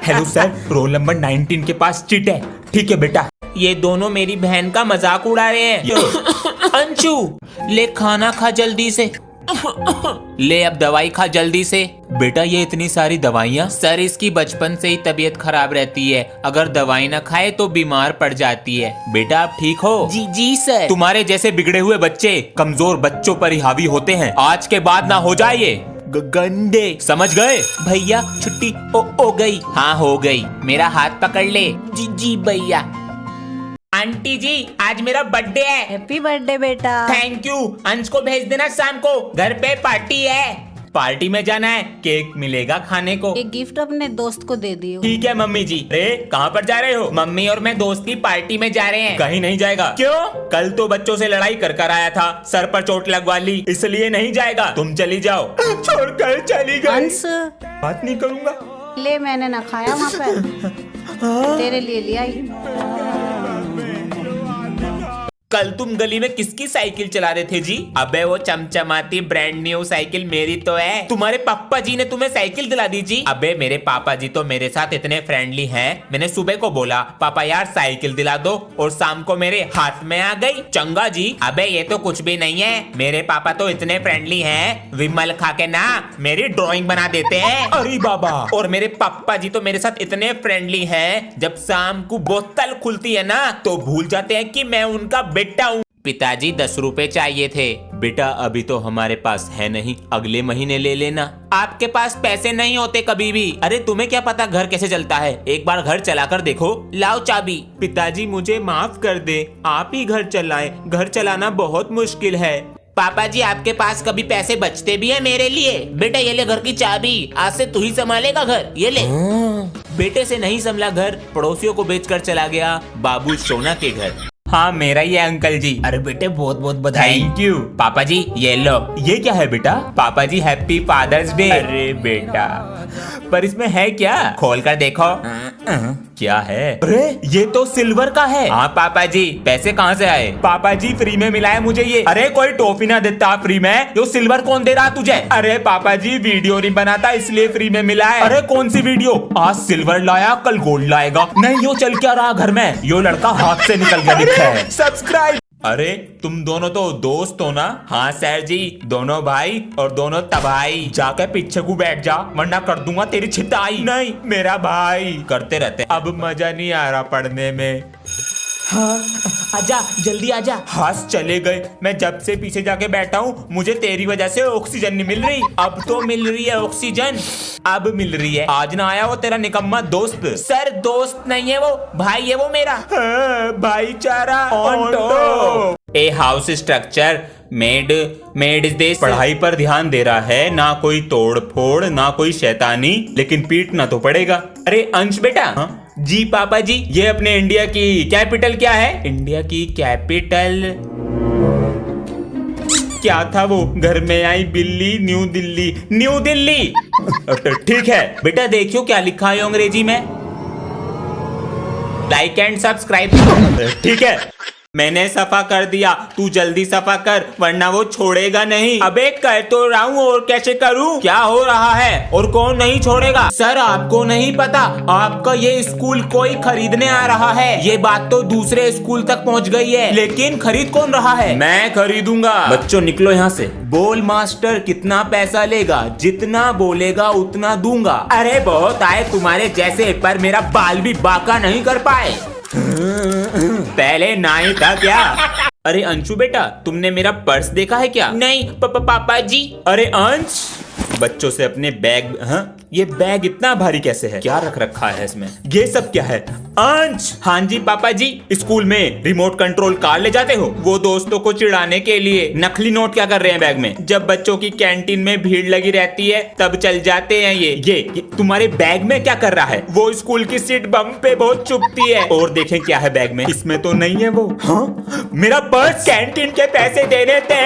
Hello sir, roll number 19 के पास chit है। ठीक है बेटा। ये दोनों मेरी बहन का मजाक उड़ा रहे हैं। अंशु, ले खाना खा जल्दी से। ले अब दवाई खा जल्दी से। बेटा ये इतनी सारी दवाइयाँ? सर इसकी बचपन से ही तबीयत खराब रहती है, अगर दवाई न खाए तो बीमार पड़ जाती है। बेटा आप ठीक हो? जी जी सर। तुम्हारे जैसे बिगड़े हुए बच्चे कमजोर बच्चों पर ही हावी होते हैं। आज के बाद ना हो जाए ये गंदे, समझ गए? भैया छुट्टी हो गई। हाँ हो गई। मेरा हाथ पकड़ ले। जी जी भैया। आंटी जी आज मेरा बर्थडे है। हैप्पी बर्थडे बेटा। Thank you. अंश को भेज देना शाम को, घर पे पार्टी है। पार्टी में जाना है, केक मिलेगा खाने को। ये गिफ्ट अपने दोस्त को दे दियो। ठीक है मम्मी जी। अरे कहाँ पर जा रहे हो? मम्मी और मैं दोस्त की पार्टी में जा रहे हैं। कहीं नहीं जाएगा। क्यों? कल तो बच्चों से लड़ाई कर आया था, सर पर चोट लगवा ली, इसलिए नहीं जाएगा। तुम चली जाओ। छोड़कर चली गई। अंश बात नहीं करूंगा। ले, मैंने ना खाया वहाँ पे, तेरे लिए ले आई। कल तुम गली में किसकी साइकिल चला रहे थे जी? अबे वो चमचमाती ब्रांड न्यू साइकिल मेरी तो है। तुम्हारे पापा जी ने तुम्हें साइकिल दिला दी जी? अबे मेरे पापा जी तो मेरे साथ इतने फ्रेंडली हैं, मैंने सुबह को बोला पापा यार साइकिल दिला दो, और शाम को मेरे हाथ में आ गई। चंगा जी। अबे ये तो कुछ भी नहीं है, मेरे पापा तो इतने फ्रेंडली हैं, विमल खा के ना मेरी ड्राइंग बना देते हैं। अरे बाबा। और मेरे पापा जी तो मेरे साथ इतने फ्रेंडली हैं, जब शाम को बोतल खुलती है ना तो भूल जाते हैं कि मैं उनका बेटा हूँ। पिताजी 10 रुपए चाहिए थे। बेटा अभी तो हमारे पास है नहीं, अगले महीने ले लेना। आपके पास पैसे नहीं होते कभी भी। अरे तुम्हें क्या पता घर कैसे चलता है, एक बार घर चला कर देखो। लाओ चाबी। पिताजी मुझे माफ कर दे, आप ही घर चलाएं, घर चलाना बहुत मुश्किल है। पापा जी आपके पास कभी पैसे बचते भी है मेरे लिए? बेटा ये ले घर की चाबी, आज से तू ही संभालेगा घर, ये ले। बेटे से नहीं संभला घर, पड़ोसियों को बेचकर चला गया बाबू सोना के घर। हाँ मेरा ही है अंकल जी। अरे बेटे बहुत बहुत बधाई। Thank you. पापा जी ये लो। ये क्या है बेटा? पापा जी हैप्पी फादर्स डे। अरे बेटा, पर इसमें है क्या? खोल कर देखो। क्या है? अरे ये तो सिल्वर का है। हाँ पापा जी, पैसे कहाँ से आए? पापा जी फ्री में मिला है मुझे ये। अरे कोई टॉफी ना देता फ्री में, ये सिल्वर कौन दे रहा तुझे? अरे पापा जी वीडियो नहीं बनाता इसलिए फ्री में मिला है। अरे कौन सी वीडियो? आज सिल्वर लाया कल गोल्ड लाएगा। नहीं यो चल क्या रहा घर में, यो लड़का हाथ से निकल गया दिखता है। सब्सक्राइब। अरे तुम दोनों तो दोस्त हो ना? हाँ सर जी, दोनों भाई और दोनों तबाही। जाके पीछे को बैठ जा वरना कर दूंगा तेरी छिताई। नहीं मेरा भाई करते रहते। अब मजा नहीं आ रहा पढ़ने में। हाँ आजा जल्दी आजा। हाथ चले गए, मैं जब से पीछे जाके बैठा हूँ मुझे तेरी वजह से ऑक्सीजन नहीं मिल रही। अब तो मिल रही है ऑक्सीजन, अब मिल रही है। आज ना आया वो तेरा निकम्मा दोस्त? सर दोस्त नहीं है वो, भाई है वो मेरा। भाईचारा on top. A house structure made is this. पढ़ाई पर ध्यान दे रहा है, ना कोई तोड़ फोड़ ना कोई शैतानी, लेकिन पीटना तो पड़ेगा। अरे अंश बेटा। हाँ? जी पापा जी। ये अपने इंडिया की कैपिटल क्या है? इंडिया की कैपिटल क्या था वो? घर में आई बिल्ली, न्यू दिल्ली। न्यू दिल्ली। ठीक है बेटा देखियो क्या लिखा है अंग्रेजी में। Like and subscribe. ठीक है मैंने सफा कर दिया, तू जल्दी सफा कर वरना वो छोड़ेगा नहीं। अबे कर तो रहा हूँ, और कैसे करूँ? क्या हो रहा है? और कौन नहीं छोड़ेगा? सर आपको नहीं पता, आपका ये स्कूल कोई खरीदने आ रहा है। ये बात तो दूसरे स्कूल तक पहुँच गई है, लेकिन खरीद कौन रहा है? मैं खरीदूंगा। बच्चों निकलो यहाँ से। बोल मास्टर कितना पैसा लेगा? जितना बोलेगा उतना दूंगा। अरे बहुत आए तुम्हारे जैसे, पर मेरा बाल भी बांका नहीं कर पाए। पहले ना ही था क्या? अरे अंशु बेटा तुमने मेरा पर्स देखा है क्या? नहीं पापा जी। अरे अंश, बच्चों से अपने बैग। हाँ ये बैग इतना भारी कैसे है? क्या रख रखा है इसमें? ये सब क्या है? अंश। हाँ जी पापा जी। स्कूल में रिमोट कंट्रोल कार ले जाते हो वो दोस्तों को चिढ़ाने के लिए। नकली नोट क्या कर रहे हैं बैग में? जब बच्चों की कैंटीन में भीड़ लगी रहती है तब चल जाते हैं ये तुम्हारे बैग में क्या कर रहा है? वो स्कूल की सीट बम पे बहुत चुभती है। और देखें क्या है बैग में? इसमें तो नहीं है वो। हाँ मेरा पर्स। कैंटीन के पैसे देने थे।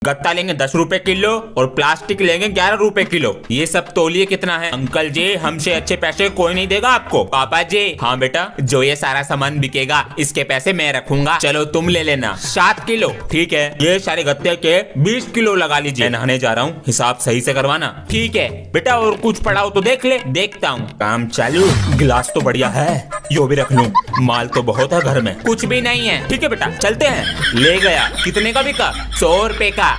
गत्ता लेंगे 10 रुपए किलो और प्लास्टिक लेंगे 11 रुपए किलो। ये सब तोलिए कितना है? अंकल जी हमसे अच्छे पैसे कोई नहीं देगा आपको। पापा जी। हाँ बेटा, जो ये सारा सामान बिकेगा इसके पैसे मैं रखूंगा। चलो तुम ले लेना 7 किलो। ठीक है, ये सारे गत्ते के 20 किलो लगा लीजिए। मैं नहाने जा रहा हूँ, हिसाब सही से करवाना। ठीक है बेटा, और कुछ पड़ा हो तो देख ले। देखता हूँ। काम चालू। गिलास तो बढ़िया है, यो भी रख लूं। माल तो बहुत है घर में। कुछ भी नहीं है। ठीक है बेटा, चलते हैं। ले गया। कितने का बिका? 100 रुपए का।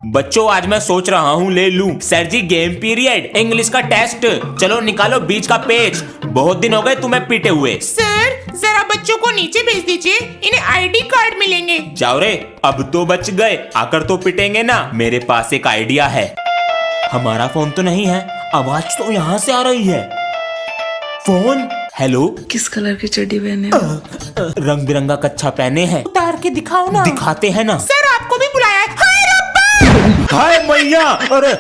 बच्चों आज मैं सोच रहा हूँ ले लूं। सर जी गेम पीरियड, इंग्लिश का टेस्ट। चलो निकालो बीच का पेज। बहुत दिन हो गए तुम्हें पीटे हुए। सर जरा बच्चों को नीचे भेज दीजिए, इन्हें आईडी कार्ड मिलेंगे। जाओ रे, अब तो बच गए। आकर तो पिटेंगे ना। मेरे पास एक आइडिया है। हमारा फोन तो नहीं है, आवाज तो यहाँ से आ रही है। फोन। हेलो। किस कलर की चड्डी पहने हो? रंग बिरंगा कच्छा पहने हैं। उतार के दिखाओ ना। दिखाते हैं ना। सर आपको भी बुलाया है। हाय रब्बा! हाय मैया। अरे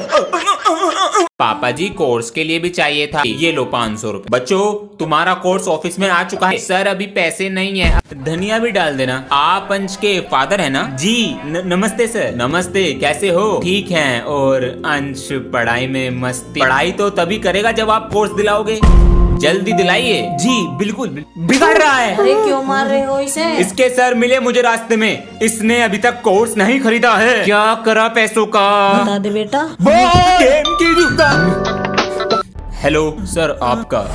पापा जी कोर्स के लिए भी चाहिए था। ये लो 500 रुपए। बच्चों तुम्हारा कोर्स ऑफिस में आ चुका है। सर अभी पैसे नहीं है। धनिया भी डाल देना। आप अंश के फादर है ना? जी नमस्ते सर। नमस्ते, कैसे हो? ठीक हैं। और अंश पढ़ाई में मस्ती? पढ़ाई तो तभी करेगा जब आप कोर्स दिलाओगे। जल्दी दिलाइए। जी बिल्कुल। बिगड़ रहा है। अरे क्यों मार रहे हो इसे? इसके सर मिले मुझे रास्ते में। इसने अभी तक कोर्स नहीं खरीदा है। क्या करा पैसों का? बता दे बेटा। गेम की हेलो सर, आपका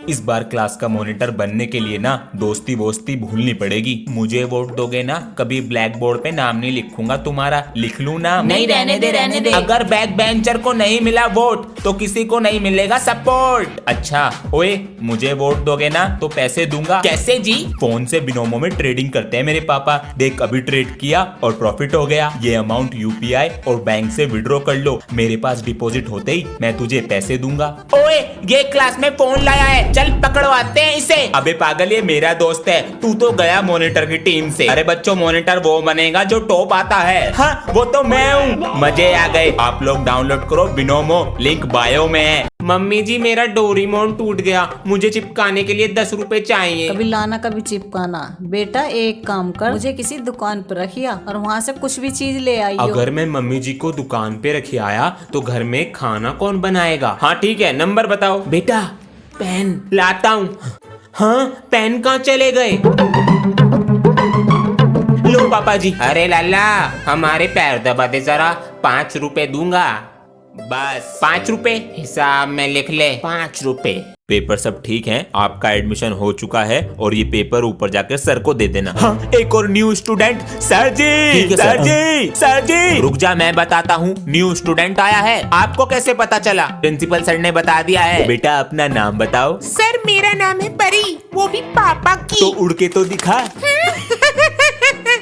इस बार क्लास का मॉनिटर बनने के लिए ना दोस्ती वोस्ती भूलनी पड़ेगी। मुझे वोट दोगे ना? कभी ब्लैक बोर्ड पे नाम नहीं लिखूंगा तुम्हारा। लिख लूं नाम? नहीं, रहने दे रहने दे। अगर बैक बेंचर को नहीं मिला वोट तो किसी को नहीं मिलेगा सपोर्ट। अच्छा ओए, मुझे वोट दोगे ना तो पैसे दूंगा। कैसे जी? फोन से बिनोमो में ट्रेडिंग करते हैं मेरे पापा। देख अभी ट्रेड किया और प्रॉफिट हो गया। ये अमाउंट यूपीआई और बैंक से विड्रॉ कर लो। मेरे पास डिपॉजिट होते ही मैं तुझे पैसे दूंगा। ओए ये क्लास में फोन लाया है, चल पकड़वाते हैं इसे। अबे पागल, ये मेरा दोस्त है। तू तो गया मॉनिटर की टीम से। अरे बच्चों मॉनिटर वो बनेगा जो टॉप आता है। हाँ वो तो मैं हूँ। मजे आ गए। आप लोग डाउनलोड करो बिनोमो, लिंक बायो में है। मम्मी जी मेरा डोरेमोन टूट गया, मुझे चिपकाने के लिए 10 रुपए चाहिए। कभी लाना कभी चिपकाना। बेटा एक काम कर, मुझे किसी दुकान पर रखिया और वहाँ से कुछ भी चीज ले आई। अगर मैं मम्मी जी को दुकान पे रखे आया तो घर में खाना कौन बनाएगा? हाँ ठीक है, नंबर बताओ। बेटा पेन लाता हूँ। हाँ पेन कहाँ चले गए? लो पापा जी। अरे लाला हमारे पैर दबा दे जरा। 5 रुपए दूंगा बस। 5 रुपए हिसाब में लिख ले। 5 रुपए। पेपर सब ठीक है, आपका एडमिशन हो चुका है और ये पेपर ऊपर जाकर सर को दे देना। हाँ, एक और न्यू स्टूडेंट। सर जी सर जी सर जी। रुक जा मैं बताता हूँ। न्यू स्टूडेंट आया है। आपको कैसे पता चला? प्रिंसिपल सर ने बता दिया है। बेटा अपना नाम बताओ। सर मेरा नाम है परी, वो भी पापा की। तो उड़ के तो दिखा।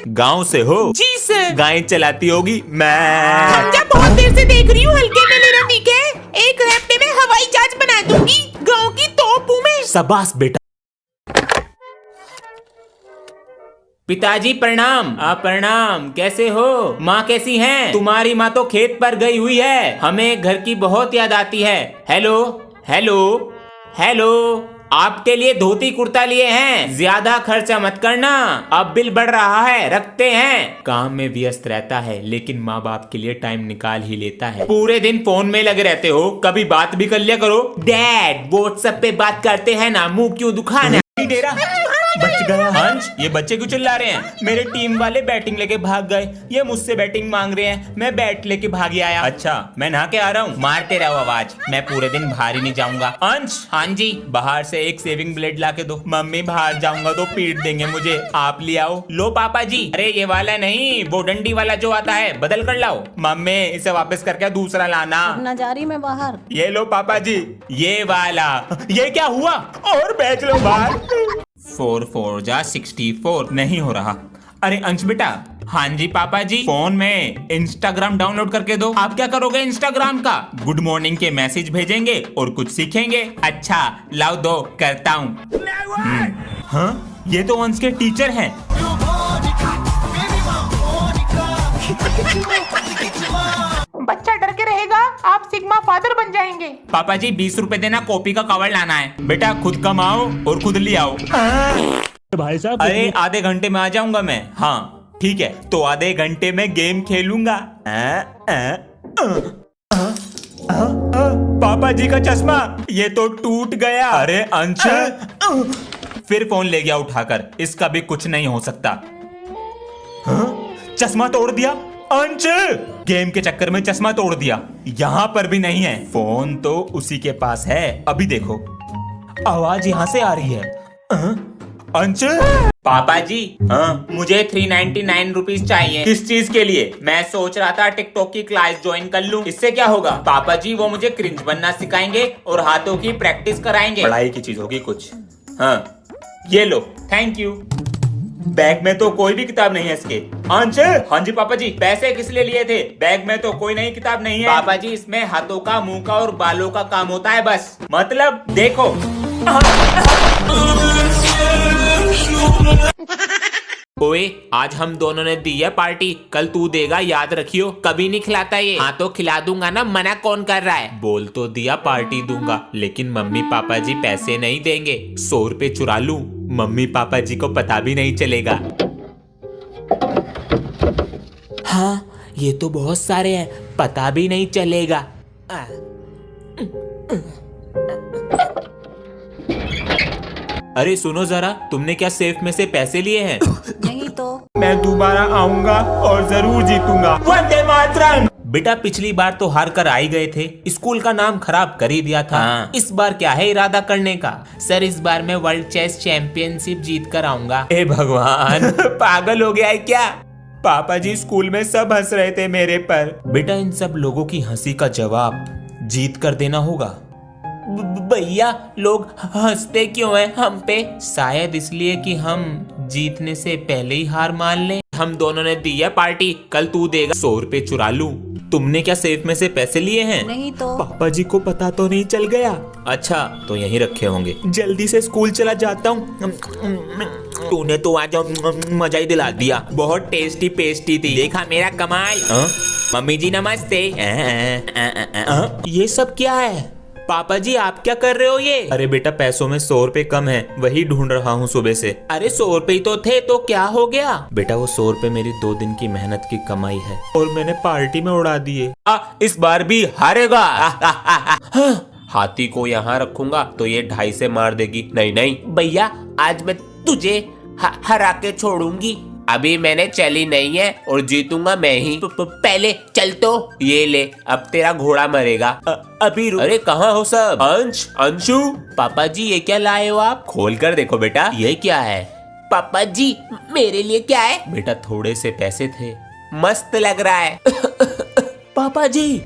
गांव से हो? जी सर। गाय चलाती होगी। मैं समझा, बहुत देर से देख रही हूँ। हल्के में लेना ठीक है? एक हफ्ते में हवाई जहाज बना दूंगी। गांव की तोप हूँ मैं। शाबाश बेटा। पिताजी प्रणाम। आप प्रणाम। कैसे हो? माँ कैसी हैं? तुम्हारी माँ तो खेत पर गई हुई है। हमें घर की बहुत याद आती है। Hello hello hello. आपके लिए धोती कुर्ता लिए हैं। ज्यादा खर्चा मत करना, अब बिल बढ़ रहा है। रखते हैं। काम में व्यस्त रहता है लेकिन माँ बाप के लिए टाइम निकाल ही लेता है। पूरे दिन फोन में लगे रहते हो, कभी बात भी कर लिया करो। डैड व्हाट्सएप पे बात करते हैं ना, मुंह क्यों दुखाना? बच गया। हंस ये बच्चे क्यों चिल्ला रहे हैं? मेरे टीम वाले बैटिंग लेके भाग गए। ये मुझसे बैटिंग मांग रहे हैं, मैं बैट लेके भाग आया। अच्छा मैं नहा के आ रहा हूँ। मारते रहो आवाज, मैं पूरे दिन बाहर ही नहीं जाऊंगा। अंश। हाँ जी। बाहर से एक सेविंग ब्लेड ला के दो। मम्मी बाहर जाऊंगा तो पीट देंगे मुझे, आप ले आओ। लो पापा जी। अरे ये वाला नहीं, वो डंडी वाला जो आता है, बदल कर लाओ। मम्मी इसे वापस करके दूसरा लाना। अपना जा रही मैं बाहर। ये लो पापा जी, ये वाला। ये क्या हुआ? और बेच लो बाहर। 4 4 जा 64 नहीं हो रहा। अरे अंश बेटा। हाँ जी पापा जी। फोन में इंस्टाग्राम डाउनलोड करके दो। आप क्या करोगे इंस्टाग्राम का? गुड मॉर्निंग के मैसेज भेजेंगे और कुछ सीखेंगे। अच्छा लाओ दो, करता हूँ। हाँ ये तो अंश के टीचर हैं। बच्चा डर के रहेगा, आप सिग्मा फादर बन जाएंगे। पापा जी 20 रुपए देना, कॉपी का कवर लाना है। बेटा खुद कमाओ और खुद ले आओ। भाई साहब अरे आधे घंटे में आ जाऊंगा मैं। हाँ ठीक है, तो आधे घंटे में गेम खेलूंगा। पापा जी का चश्मा ये तो टूट गया। अरे अंश, फिर फोन ले गया उठाकर। इसका भी कुछ नहीं हो सकता। चश्मा तोड़ दिया अंश, गेम के चक्कर में चश्मा तोड़ दिया। यहाँ पर भी नहीं है। फोन तो उसी के पास है। अभी देखो, आवाज यहाँ से आ रही है। अंश, पापा जी, हाँ मुझे 399 रुपीज चाहिए। किस चीज के लिए? मैं सोच रहा था टिकटॉक की क्लास ज्वाइन कर लूं। इससे क्या होगा? पापा जी वो मुझे क्रिंज बनना सिखाएंगे और हाथों की प्रैक्टिस कराएंगे। पढ़ाई की चीज होगी कुछ। हाँ ये लो। Thank you. बैग में तो कोई भी किताब नहीं है इसके। अंश, हाँ जी पापा जी। पैसे किस लिए लिए थे? बैग में तो कोई नई किताब नहीं है। पापा जी इसमें हाथों का, मुंह का और बालों का काम होता है बस। मतलब देखो। ओए, आज हम दोनों ने दी है पार्टी, कल तू देगा, याद रखियो। कभी नहीं खिलाता ये। हाँ तो खिला दूंगा ना, मना कौन कर रहा है? बोल तो दिया पार्टी दूंगा, लेकिन मम्मी पापा जी पैसे नहीं देंगे। 100 रुपए चुरा लूं, मम्मी पापा जी को पता भी नहीं चलेगा। हाँ ये तो बहुत सारे हैं, पता भी नहीं चलेगा। अरे सुनो जरा, तुमने क्या सेफ में से पैसे लिए हैं? नहीं तो। मैं दोबारा आऊंगा और जरूर जीतूंगा। वंदे मातरम। बेटा पिछली बार तो हार कर आ ही गए थे, स्कूल का नाम खराब कर ही दिया था। हाँ। इस बार क्या है इरादा करने का? सर इस बार मैं वर्ल्ड चेस चैंपियनशिप जीत कर आऊंगा। ए भगवान, पागल हो गया है क्या? पापा जी स्कूल में सब हंस रहे थे मेरे पर। बेटा इन सब लोगों की हंसी का जवाब जीत कर देना होगा। भैया लोग हंसते क्यों हैं हम पे? शायद इसलिए कि हम जीतने से पहले ही हार मान लें। हम दोनों ने दी है पार्टी, कल तू देगा। 100 रुपए चुरा लूं। तुमने क्या सेफ में से पैसे लिए हैं? नहीं तो। पापा जी को पता तो नहीं चल गया? अच्छा तो यहीं रखे होंगे। जल्दी से स्कूल चला जाता हूँ। तूने तो आज मजा ही दिला दिया। बहुत टेस्टी पेस्टी थी। देखा मेरा कमाल। मम्मी जी नमस्ते। ये सब क्या है? पापा जी आप क्या कर रहे हो ये? अरे बेटा पैसों में 100 रुपए कम है, वही ढूंढ रहा हूँ सुबह से। अरे 100 रुपए तो थे, तो क्या हो गया? बेटा वो 100 रुपए मेरी 2 दिन की मेहनत की कमाई है और मैंने पार्टी में उड़ा दिए। इस बार भी हारेगा। हाथी को यहाँ रखूंगा तो ये 2.5 से मार देगी। नहीं नहीं भैया, आज मैं तुझे हरा के छोड़ूंगी। अभी मैंने चली नहीं है और जीतूंगा मैं ही। पहले चल तो ये ले, अब तेरा घोड़ा मरेगा। अभी अरे कहाँ हो सब? अंशु। पापा जी ये क्या लाए हो आप? खोल कर देखो बेटा। ये क्या है? पापा जी मेरे लिए क्या है? बेटा थोड़े से पैसे थे, मस्त लग रहा है। पापा जी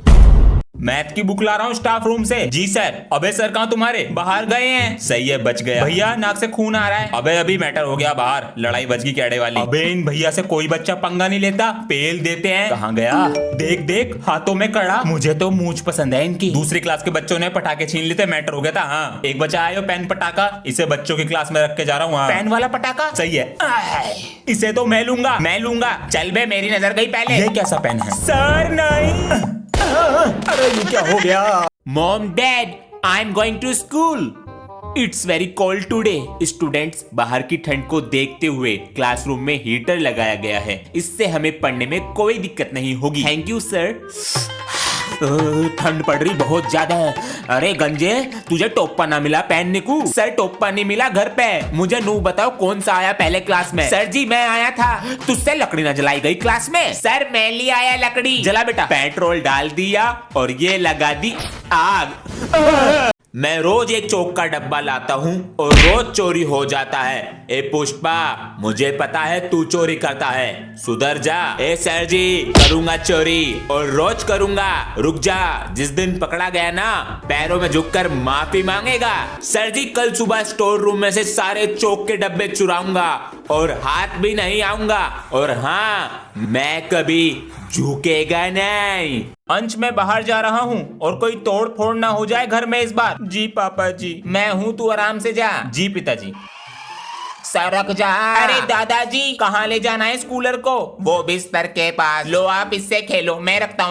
मैथ की बुक ला रहा हूँ स्टाफ रूम से। जी सर। अबे सर कहाँ तुम्हारे? बाहर गए हैं। सही है बच गया। भैया नाक से खून आ रहा है। अबे अभी मैटर हो गया बाहर, लड़ाई बच गई कैडे वाली। अबे इन भैया से कोई बच्चा पंगा नहीं लेता, पेल देते हैं। कहाँ गया? देख देख हाथों में कड़ा। मुझे तो मूंछ पसंद है इनकी। दूसरी क्लास के बच्चों ने पटाखे छीन लेते, मैटर हो गया था। हाँ एक बच्चा आया पेन पटाखा, इसे बच्चों की क्लास में रख के जा रहा हूँ। पेन वाला पटाखा? सही है। इसे तो मैं लूंगा। चल बे, मेरी नजर गई पहले। ये कैसा पेन है? सर नहीं। अरे ये क्या हो गया? Mom, Dad, I'm going to school. It's very cold today. Students, बाहर की ठंड को देखते हुए क्लासरूम में हीटर लगाया गया है। इससे हमें पढ़ने में कोई दिक्कत नहीं होगी। Thank you sir. ठंड पड़ रही बहुत ज्यादा है। अरे गंजे, तुझे टोपा ना मिला पहनने को? सर टोपा नहीं मिला घर पे। मुझे नू बताओ कौन सा आया पहले क्लास में? सर जी मैं आया था। तुझसे लकड़ी ना जलाई गई क्लास में? सर मैं ले आया लकड़ी। जला बेटा। पेट्रोल डाल दिया और ये लगा दी आग। मैं रोज एक चौक का डब्बा लाता हूँ और रोज चोरी हो जाता है। ए पुष्पा, मुझे पता है तू चोरी करता है, सुधर जा। ए सर जी, करूंगा चोरी और रोज करूंगा। रुक जा, जिस दिन पकड़ा गया ना, पैरों में झुककर माफी मांगेगा। सर जी कल सुबह स्टोर रूम में से सारे चौक के डब्बे चुराऊंगा और हाथ भी नहीं आऊंगा। और हाँ, मैं कभी झुकेगा नहीं। अंश मैं बाहर जा रहा हूँ और कोई तोड़ फोड़ ना हो जाए घर में इस बार। जी पापा जी। मैं हूँ, तू आराम से जा। जी पिताजी। सरक जा। अरे दादाजी कहाँ ले जाना है स्कूलर को? वो बिस्तर के पास। लो आप इससे खेलो, मैं रखता हूँ।